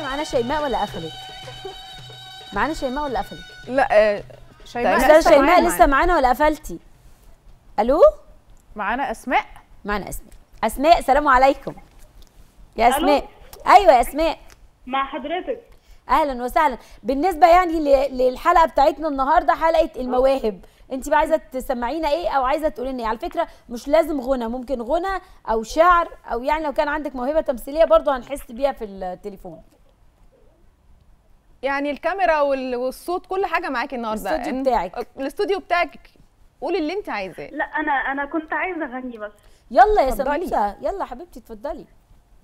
معانا شيماء ولا قفلت؟ معانا شيماء ولا قفلت؟ لا شيماء استاذه شيماء لسه معانا ولا قفلتي؟ الو معانا اسماء. معانا اسماء. اسماء سلام عليكم يا اسماء. ألو. ايوه يا اسماء مع حضرتك. اهلا وسهلا. بالنسبه يعني للحلقه بتاعتنا النهارده حلقه المواهب، انت بقى عايزه تسمعينا ايه او عايزه تقولي لنا ايه؟ على فكره مش لازم غنى، ممكن غنى او شعر او يعني لو كان عندك موهبه تمثيليه برضو هنحس بيها في التليفون. يعني الكاميرا والصوت كل حاجه معاكي النهارده. الاستوديو بتاعك. الاستوديو بتاعك، قولي اللي انت عايزاه. لا انا كنت عايزه اغني بس. يلا يا اتفضلي. سموسه، يلا حبيبتي اتفضلي.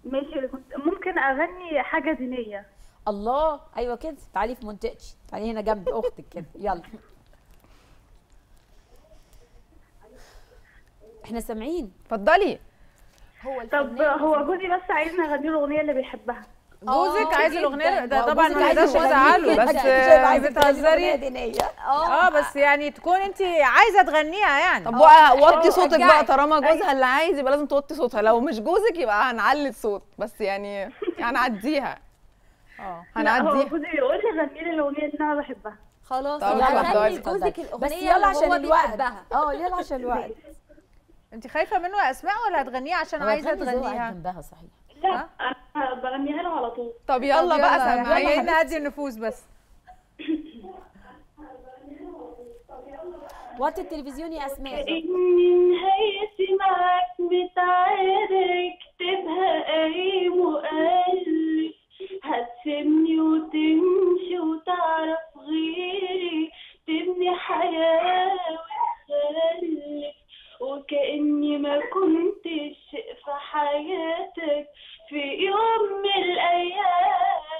ماشي، كنت ممكن اغني حاجه دينيه. الله ايوه كده، تعالي في منطقتي، تعالي هنا جنب اختك كده، يلا احنا سامعين. اتفضلي. طب هو جوزي بس عايزني اغني له الاغنيه اللي بيحبها. جوزك عايز الاغنيه ده طبعا جوزك ما عايز نقدرش يغنيكي، نزعله، بس عايزة بتهزري. دينية. بس يعني تكون انت عايزه تغنيها يعني. طب وطي صوتك بقى، طالما جوزها اللي عايز يبقى لازم توطي صوتها، لو مش جوزك يبقى هنعلي الصوت، بس يعني هنعديها. لا هو هنعديها. جوزي بيقول لي غني لي الاغنيه اللي انا بحبها. خلاص طب يلا اتفضلي. غني لجوزك الاغنيه بس يلا عشان اللي هو الوقت. بيحبها. يلا عشان الوقت. انت خايفه منه يا اسماء ولا هتغنيها عشان عايزه تغنيها؟ جنبها صحيح. لا انا بغنيها له على طول. طب يلا بقى سامعيني. يلا نهدي النفوس بس. وطي التلفزيون يا اسماء. إني نهايتي معاك متعارك تبقى قايم مؤلف، هتسيبني وتمشي وتعرف غيري، تبني حياة وتخلف، وكأني ما كنتش في حياتك في يوم من الأيام،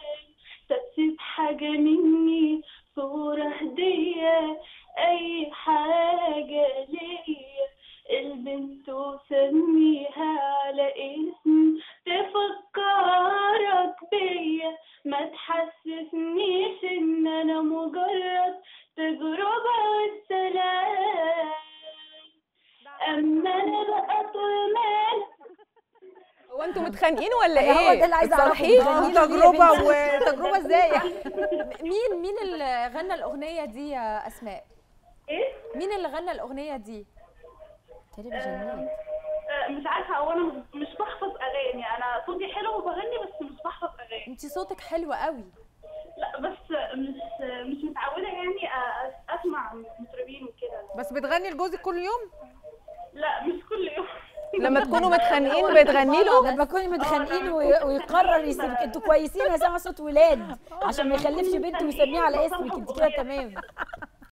تسيب حاجة مني صورة هدية، أي حاجة ليا البنت وسميها على اسم تفكرك بيا، ما تحسسنيش إن أنا مجرد تجربة والسلام، أما أنا بقى طول مالي. هو انتوا متخانقين ولا هو ده ايه؟ اللي عايزه اعرفه. بتصالحيه؟ بتغني له ليه يا تجربه بنتي؟ وتجربه ازاي يعني؟ مين اللي غنى الاغنيه دي يا اسماء؟ إيه؟ مين اللي غنى الاغنيه دي؟ تلفزيون. مش عارفة، هو أنا مش بحفظ أغاني، أنا صوتي حلو وبغني بس مش بحفظ أغاني. انت صوتك حلو قوي. لا بس مش متعودة يعني أسمع مطربين وكده. بس بتغني لجوزك كل يوم؟ لا مش كل يوم. لما تكونوا متخانقين بتغني له؟ لما تكوني متخانقين ويقرر يسيبك. انتوا كويسين يا سامع صوت ولاد عشان ما يخلفش بنت ويسميها على اسمك، انت كده تمام.